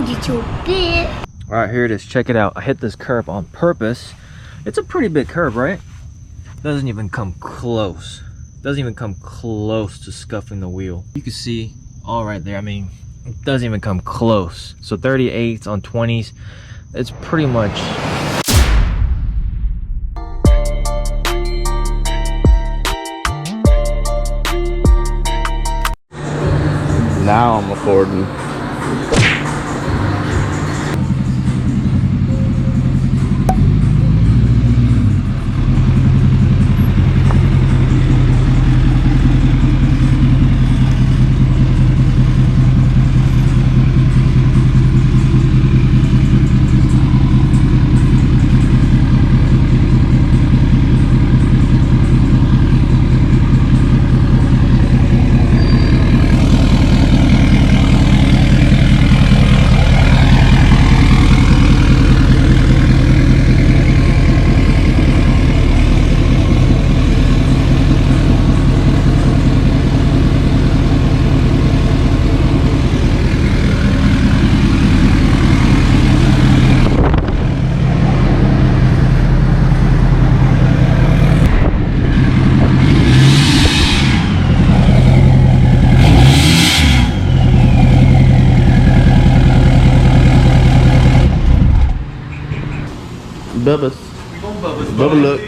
booty too big. All right, here it is. Check it out. I hit this curb on purpose. It's a pretty big curb, right? Doesn't even come close. Doesn't even come close to scuffing the wheel. You can see all right there. I mean, it doesn't even come close. So 38s on 20s, it's pretty much. Now I'm recording. Bubba's. Bubba look.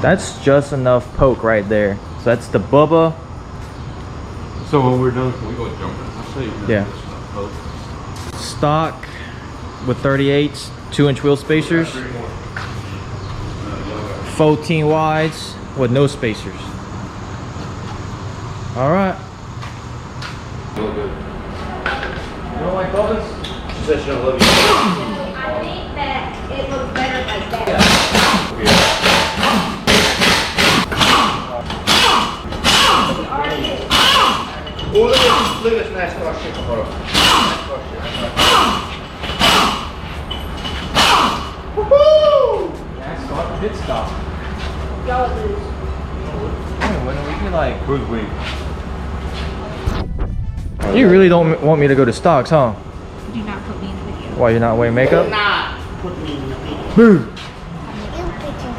That's just enough poke right there. So that's the Bubba. So when we're done, can we go jumping? I'll show you. Yeah. Stock with 38s, 2-inch wheel spacers. 14 wides with no spacers. All right. You don't like Bubba's? She said she don't love you. I think that it looks better like that. Oh, look at this nice car shit. Woohoo! Yeah, start the pit stop. Y'all lose. When are we like? Who's we? You really don't want me to go to stocks, huh? Do not put me in the video. Why, you're not wearing makeup? Not put me in the video. Boo! Picture.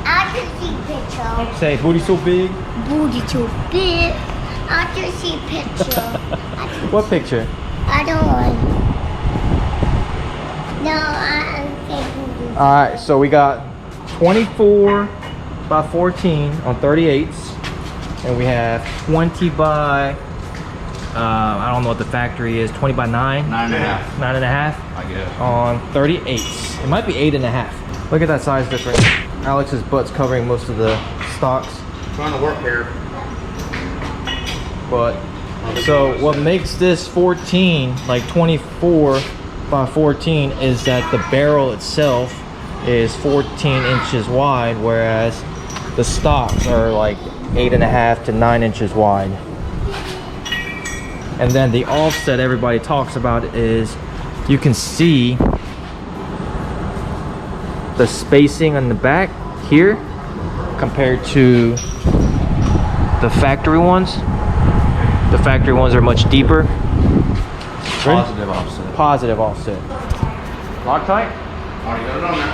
I can see picture. Say, booty so big. Booty too big. I can see picture. What picture? I don't want. No, I say booty. Alright, so we got 24 by 14 on 38s. And we have 20 by, I don't know what the factory is, 20 by 9? 9.5. 9.5? I guess. On 38s. It might be 8.5. Look at that size difference. Alex's butt's covering most of the stocks. Trying to work here. But so what makes this 14 like 24 by 14 is that the barrel itself is 14 inches wide, whereas the stocks are like 8.5 to 9 inches wide. And then the offset everybody talks about is you can see the spacing on the back here compared to the factory ones. The factory ones are much deeper. Positive offset. Positive offset. Loctite? Already got it on there.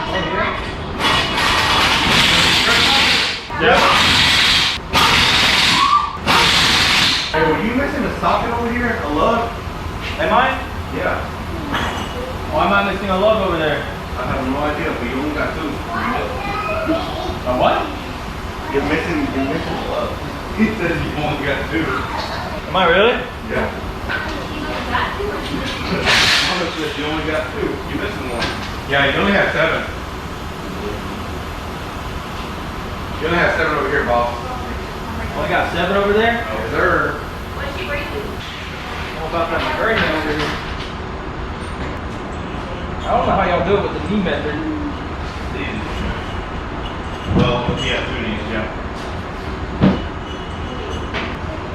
Yeah. Hey, were you missing a socket over here? A lug? Am I? Yeah. Why am I missing a lug over there? I have no idea, but you only got 2. A what? You're missing a lug. He says you only got 2. Am I really? Yeah. Mama says you only got 2. You're missing 1. Yeah, you only have 7. You only have 7 over here, boss. Only got 7 over there? Yes, sir. What's she bringing? How about that McGaughy over here? I don't know how y'all do it with the knee method. Yeah, 2 knees, yeah.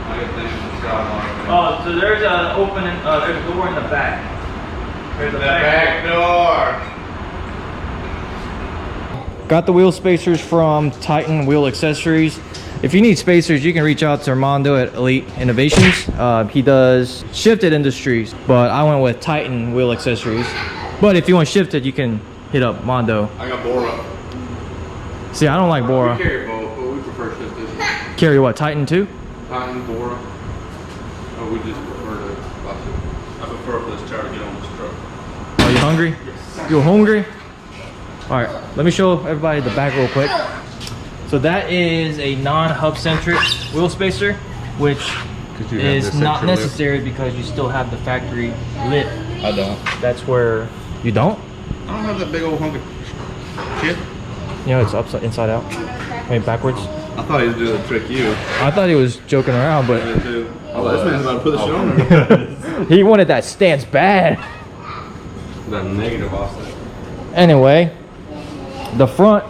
I got things in the skyline. Oh, so there's an opening, there's a door in the back. There's a back door. Got the wheel spacers from Titan Wheel Accessories. If you need spacers, you can reach out to Armando at Elite Innovations. He does shifted industries, but I went with Titan Wheel Accessories. But if you want shifted, you can hit up Mondo. I got Bora. See, I don't like Bora. We carry both, but we prefer shifted. Carry what, Titan too? Titan, Bora. Oh, we just prefer the classic. I prefer for this tire to get on this truck. Are you hungry? Yes. You hungry? All right, let me show everybody the back real quick. So that is a non-hub centric wheel spacer, which is not necessary because you still have the factory lip. I don't. That's where you don't? I don't have that big old hunk of shit. You know, it's upside inside out. Wait, backwards. I thought he was doing to trick you. I thought he was joking around, but Oh, this man's about to put the shit on there. he wanted that stance bad. That negative offset. Anyway, the front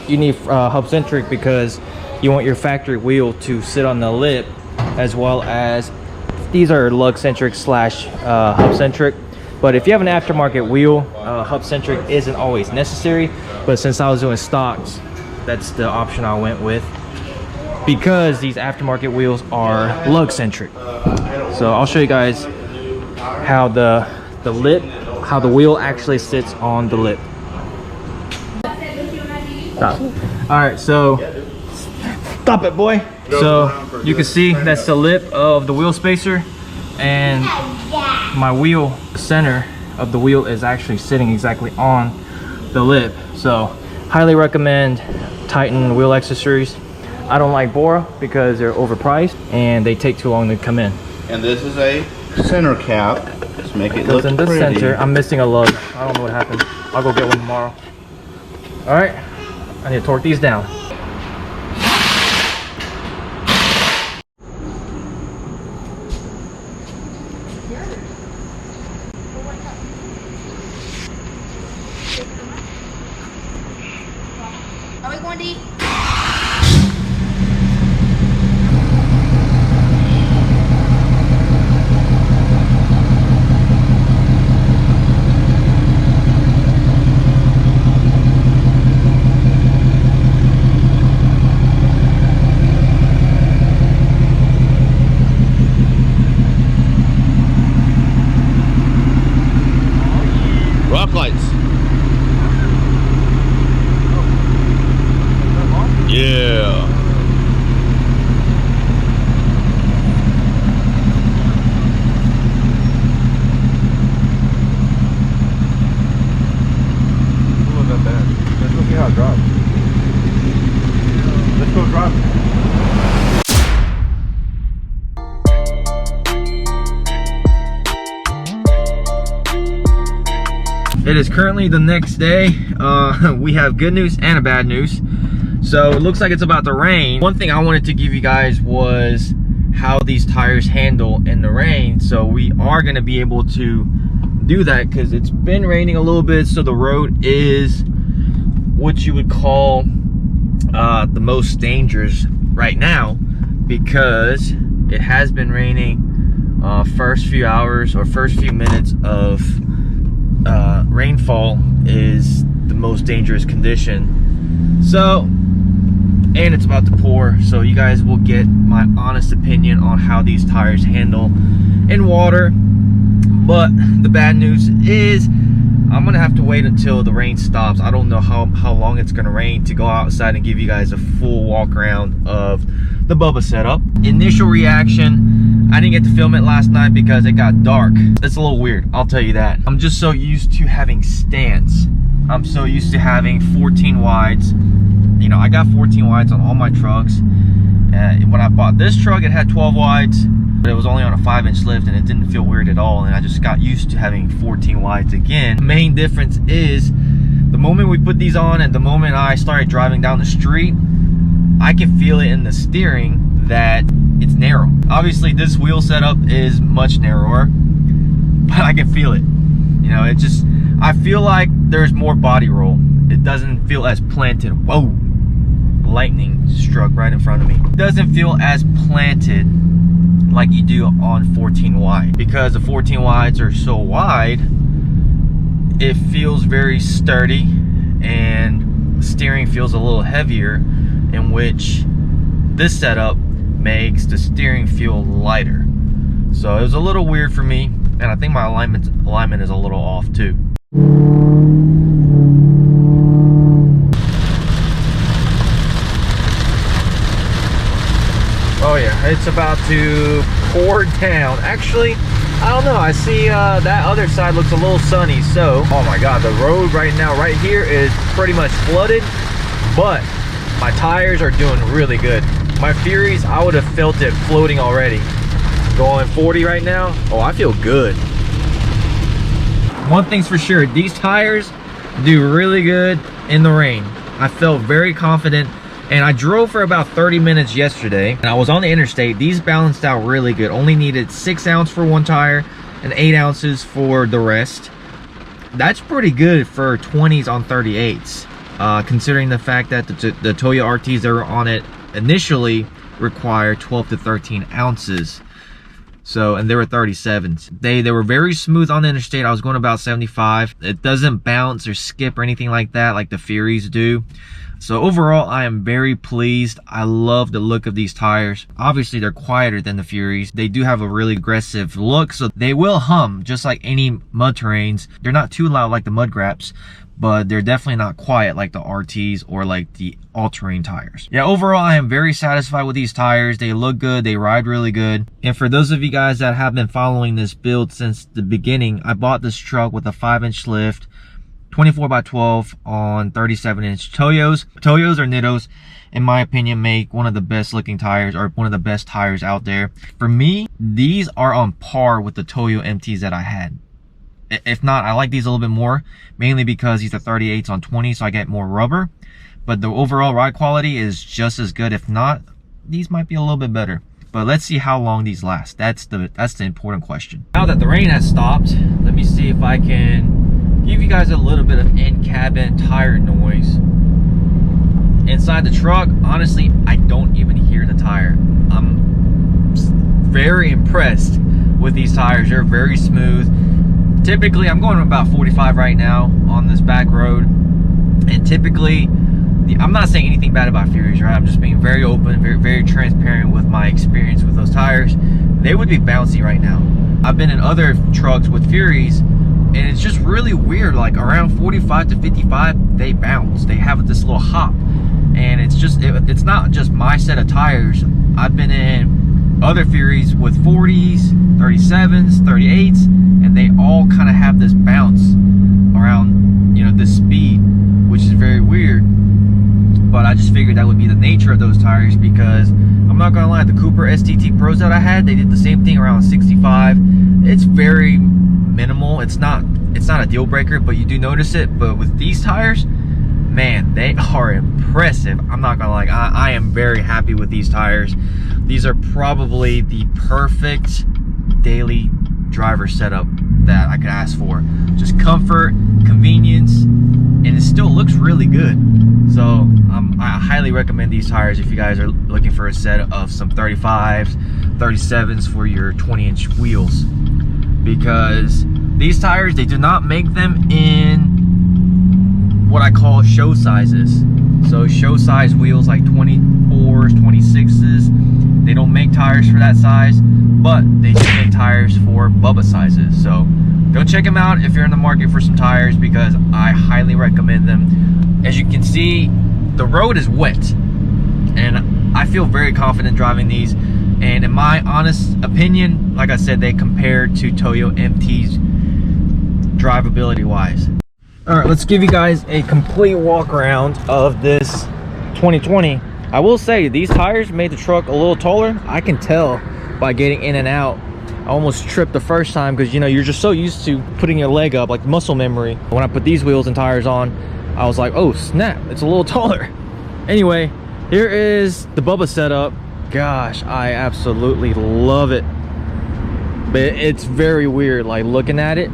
you need hub centric because you want your factory wheel to sit on the lip, as well as these are lug centric slash hub centric. But if you have an aftermarket wheel, hub centric isn't always necessary. But since I was doing stocks, that's the option I went with, because these aftermarket wheels are lug centric. So I'll show you guys how the lip, how the wheel actually sits on the lip. Stop. All right, so stop it, boy. So you can see that's the lip of the wheel spacer, and my wheel center of the wheel is actually sitting exactly on the lip. So highly recommend Titan Wheel Accessories. I don't like Bora because they're overpriced and they take too long to come in. And this is a center cap. Let's make it look in the pretty. center, I'm missing a lug. I don't know what happened. I'll go get one tomorrow. All right, I need to torque these down. Are we going to eat? Rock lights. Yeah. Look at that. Let's go see how it drops. Let's go drop it. It is currently the next day. We have good news and a bad news. So it looks like it's about to rain. One thing I wanted to give you guys was how these tires handle in the rain. So we are going to be able to do that because it's been raining a little bit. So the road is what you would call the most dangerous right now, because it has been raining. First few hours or first few minutes of rainfall is the most dangerous condition. So, and it's about to pour, so you guys will get my honest opinion on how these tires handle in water. But the bad news is I'm gonna have to wait until the rain stops. I don't know how long it's gonna rain to go outside and give you guys a full walk around of the Bubba setup. Initial reaction, I didn't get to film it last night because it got dark. It's a little weird, I'll tell you that. I'm just so used to having stance. I'm so used to having 14 wides. You know, I got 14 wides on all my trucks. When I bought this truck, it had 12 wides, but it was only on a 5-inch lift and it didn't feel weird at all. And I just got used to having 14 wides again. The main difference is the moment we put these on and the moment I started driving down the street, I can feel it in the steering that it's narrow. Obviously this wheel setup is much narrower, but I can feel it. You know, it just, I feel like there's more body roll. It doesn't feel as planted. Whoa. lightning struck right in front of me. It doesn't feel as planted like you do on 14 wide. Because the 14 wides are so wide, it feels very sturdy and steering feels a little heavier, in which this setup makes the steering feel lighter. So it was a little weird for me, and I think my alignment is a little off too. Oh yeah, it's about to pour down. Actually, I don't know, I see that other side looks a little sunny, so oh my god, the road right now right here is pretty much flooded, but my tires are doing really good. My Furies, I would have felt it floating already. Going 40 right now, oh, I feel good. One thing's for sure, these tires do really good in the rain. I felt very confident, and I drove for about 30 minutes yesterday, and I was on the interstate. These balanced out really good. Only needed 6 ounces for one tire and 8 ounces for the rest. That's pretty good for 20s on 38s, considering the fact that the Toyo RTs that were on it initially require 12 to 13 ounces. So, and they were 37s. They were very smooth on the interstate. I was going about 75. It doesn't bounce or skip or anything like that like the Furies do. So overall, I am very pleased. I love the look of these tires. Obviously, they're quieter than the Furies. They do have a really aggressive look, so they will hum just like any mud terrains. They're not too loud like the mud graps, but they're definitely not quiet like the RTs or like the all-terrain tires. Yeah, overall, I am very satisfied with these tires. They look good, they ride really good. And for those of you guys that have been following this build since the beginning, I bought this truck with a 5-inch lift, 24x12 on 37-inch Toyos. Toyos or Nittos, in my opinion, make one of the best looking tires, or one of the best tires out there. For me, these are on par with the Toyo MTs that I had. If not, I like these a little bit more, mainly because these are 38s on 20, so I get more rubber. But the overall ride quality is just as good. If not, these might be a little bit better. But let's see how long these last. That's the important question. Now that the rain has stopped, let me see if I can give you guys a little bit of in-cabin tire noise. Inside the truck, honestly, I don't even hear the tire. I'm very impressed with these tires. They're very smooth. Typically, I'm going about 45 right now on this back road, and typically, I'm not saying anything bad about Furies, right? I'm just being very open, very transparent with my experience with those tires. They would be bouncy right now. I've been in other trucks with Furies, and it's just really weird. Like around 45 to 55, they bounce. They have this little hop, and it's not just my set of tires. I've been in other Furies with 40s, 37s, 38s, and they all kind of have this bounce around, you know, this speed, which is very weird. But I just figured that would be the nature of those tires, because I'm not gonna lie, the Cooper STT Pros that I had, they did the same thing around 65. It's very minimal. It's not a deal breaker, but you do notice it. But with these tires, man, they are impressive. I'm not gonna lie, I am very happy with these tires. These are probably the perfect daily driver setup that I could ask for. Just comfort, convenience, and it still looks really good. So I highly recommend these tires if you guys are looking for a set of some 35s, 37s for your 20-inch wheels. Because these tires, they do not make them in what I call show sizes. So show size wheels like 24s, 26s, they don't make tires for that size, but they do make tires for Bubba sizes. So go check them out if you're in the market for some tires, because I highly recommend them. As you can see, the road is wet, and I feel very confident driving these. And in my honest opinion, like I said, they compare to Toyo MTs drivability wise. All right, let's give you guys a complete walk around of this 2020. I will say these tires made the truck a little taller. I can tell by getting in and out. I almost tripped the first time because, you know, you're just so used to putting your leg up, like muscle memory. When I put these wheels and tires on, I was like, oh snap, it's a little taller. Anyway, here is the Bubba setup. Gosh, I absolutely love it. But it's very weird, like looking at it,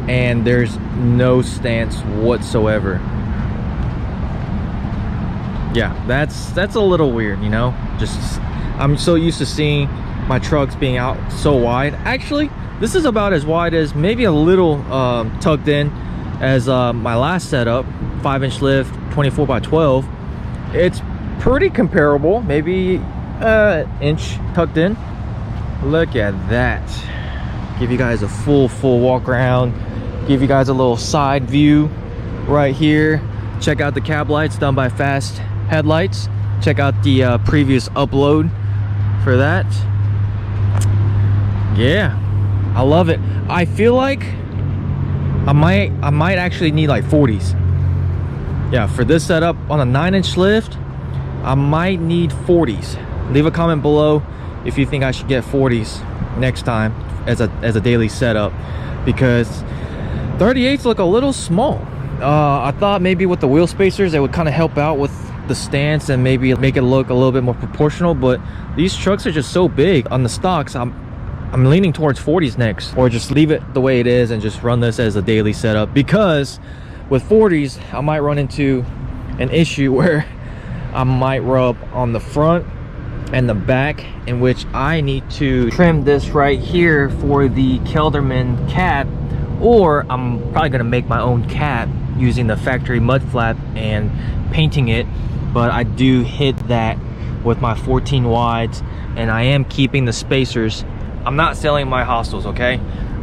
and there's no stance whatsoever. Yeah, that's a little weird, you know. Just I'm so used to seeing my trucks being out so wide. Actually, this is about as wide as, maybe a little tucked in as my last setup, 5-inch lift, 24 by 12. It's pretty comparable, maybe inch tucked in. Look at that. Give you guys a full walk around, give you guys a little side view right here. Check out the cab lights done by Fast Headlights. Check out the previous upload for that. Yeah, I love it. I feel like I might actually need like 40s. Yeah, for this setup on a 9-inch lift, I might need 40s. Leave a comment below if you think I should get 40s next time as a daily setup, because 38s look a little small. I thought maybe with the wheel spacers they would kind of help out with the stance and maybe make it look a little bit more proportional, but these trucks are just so big. On the stocks, I'm leaning towards 40s next, or just leave it the way it is and just run this as a daily setup, because with 40s I might run into an issue where I might rub on the front and the back, in which I need to trim this right here for the Kelderman cap, or I'm probably gonna make my own cap using the factory mud flap and painting it. But I do hit that with my 14 wides, and I am keeping the spacers. I'm not selling my hostels, okay?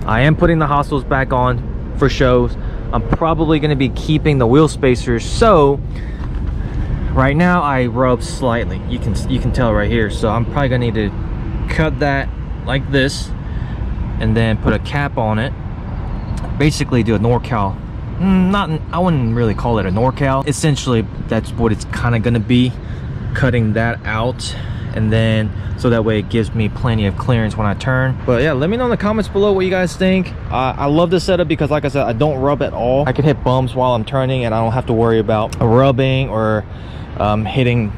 I am putting the hostels back on for shows. I'm probably gonna be keeping the wheel spacers. So right now I rub slightly, you can tell right here, so I'm probably gonna need to cut that like this and then put a cap on it. Basically do a NorCal. I wouldn't really call it a NorCal. Essentially that's what it's kind of gonna be, cutting that out, and then so that way it gives me plenty of clearance when I turn. But yeah, let me know in the comments below what you guys think. I love this setup because, like I said, I don't rub at all. I can hit bumps while I'm turning and I don't have to worry about rubbing or hitting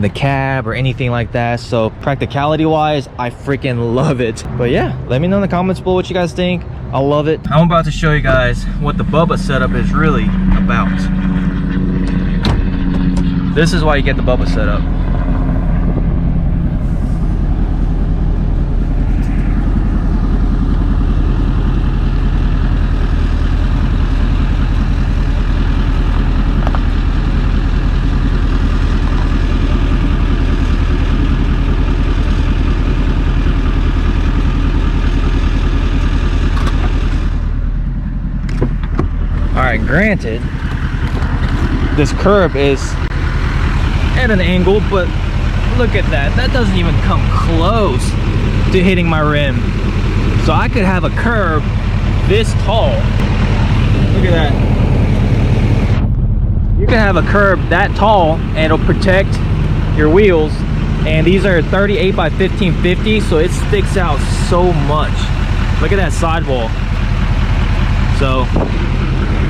the cab or anything like that. So practicality wise, I freaking love it. But yeah, let me know in the comments below what you guys think. I love it. I'm about to show you guys what the Bubba setup is really about. This is why you get the Bubba setup. Alright, granted, this curb is at an angle, but look at that. That doesn't even come close to hitting my rim. So I could have a curb this tall. Look at that. You can have a curb that tall and it'll protect your wheels. And these are 38 by 1550, so it sticks out so much. Look at that sidewall. So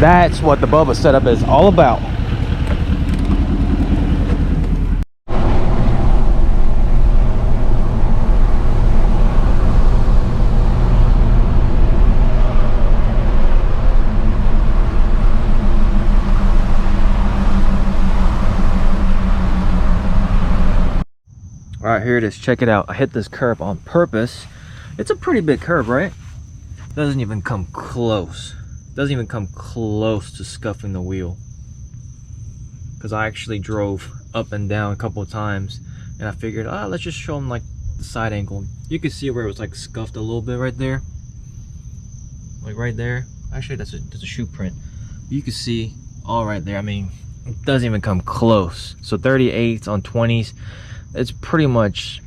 that's what the Bubba setup is all about. All right, here it is. Check it out. I hit this curb on purpose. It's a pretty big curb, right? Doesn't even come close. Doesn't even come close to scuffing the wheel, because I actually drove up and down a couple of times and I figured, let's just show them like the side angle. You can see where it was like scuffed a little bit right there, like right there. Actually that's a shoe print. You can see all right there. I mean, it doesn't even come close. So 38s on 20s, it's pretty much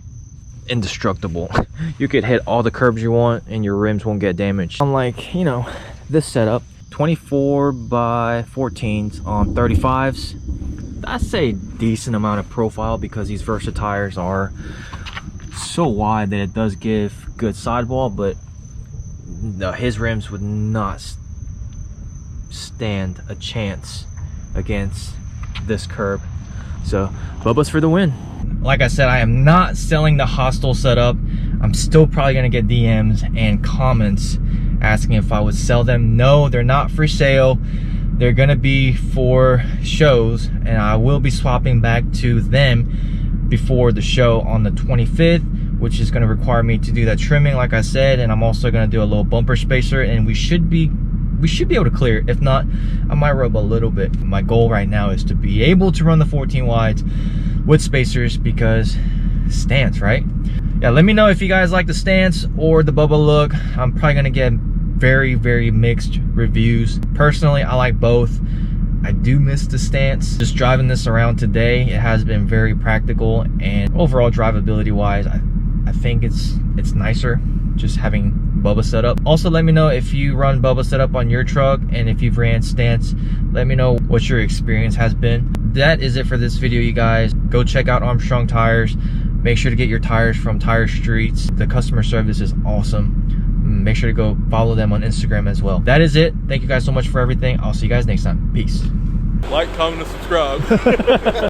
indestructible. You could hit all the curbs you want and your rims won't get damaged. Unlike, you know, this setup, 24 by 14s on 35s. That's a decent amount of profile because these Versa tires are so wide that it does give good sidewall, but no, his rims would not stand a chance against this curb. So Bubba's for the win. Like I said, I am not selling the hostile setup. I'm still probably gonna get DMs and comments asking if I would sell them. No, they're not for sale. They're gonna be for shows, and I will be swapping back to them before the show on the 25th, which is gonna require me to do that trimming like I said, and I'm also gonna do a little bumper spacer, and we should be able to clear it. If not, I might rub a little bit. My goal right now is to be able to run the 14 wides with spacers because stance, right? Yeah, let me know if you guys like the stance or the Bubba look. I'm probably gonna get very mixed reviews. Personally, I like both. I do miss the stance. Just driving this around today, it has been very practical, and overall drivability wise, I think it's nicer just having Bubba setup. Also, let me know if you run Bubba setup on your truck, and if you've ran stance, let me know what your experience has been. That is it for this video, you guys. Go check out Armstrong tires. Make sure to get your tires from Tirestreets. The customer service is awesome. Make sure to go follow them on Instagram as well. That is it. Thank you guys so much for everything. I'll see you guys next time. Peace. Like, comment, and subscribe.